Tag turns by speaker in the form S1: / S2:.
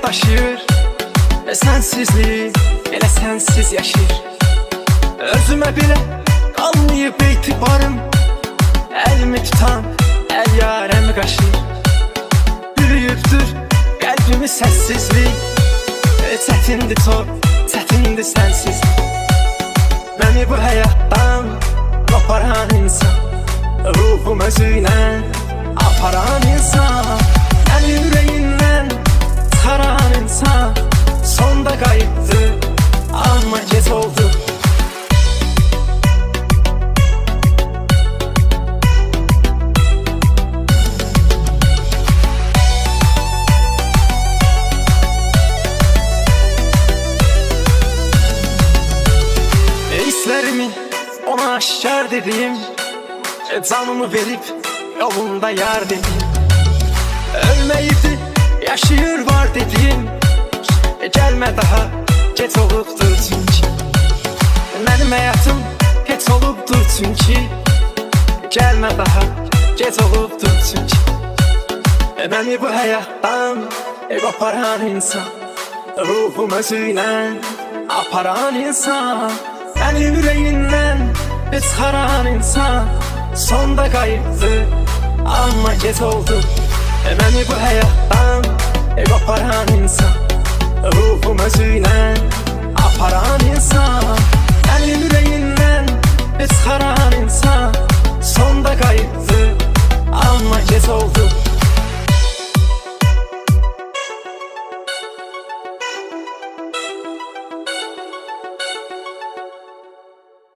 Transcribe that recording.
S1: daşıyır sensizlik, elə sensiz yaşayır. Özümə belə qalmayıb etibarım, əlimi tutan əl yarəmi qaşıyır. Büyüyübdür qəlbimi səssizlik, çətindir çox, çətindir sənsizlik. Məni bu həyatdan qoparan insan, ruhum özüylə aparan insan, məni ürəyindən çıxaran insan, sonda qayıtdı, amma gec oldu. Hislərimi ona aşkar dedim, canımı verip yolunda yar dedim. Ölməyibdi, yaşayır var dedim, gəlmə daha geç olubdur çünki. Mənim həyatım heç olubdur çünki, gəlmə daha geç olubdur çünki. Məni bu həyatdan qoparan insan, ruhum özüylə aparan insan, məni ürəyindən çıxaran insan, sonda qayıtdı, amma gec oldu. Məni bu həyatdan qoparan insan, ruhum özüylə aparan insan, məni ürəyindən çıxaran insan, sonda qayıtdı, amma gec oldu.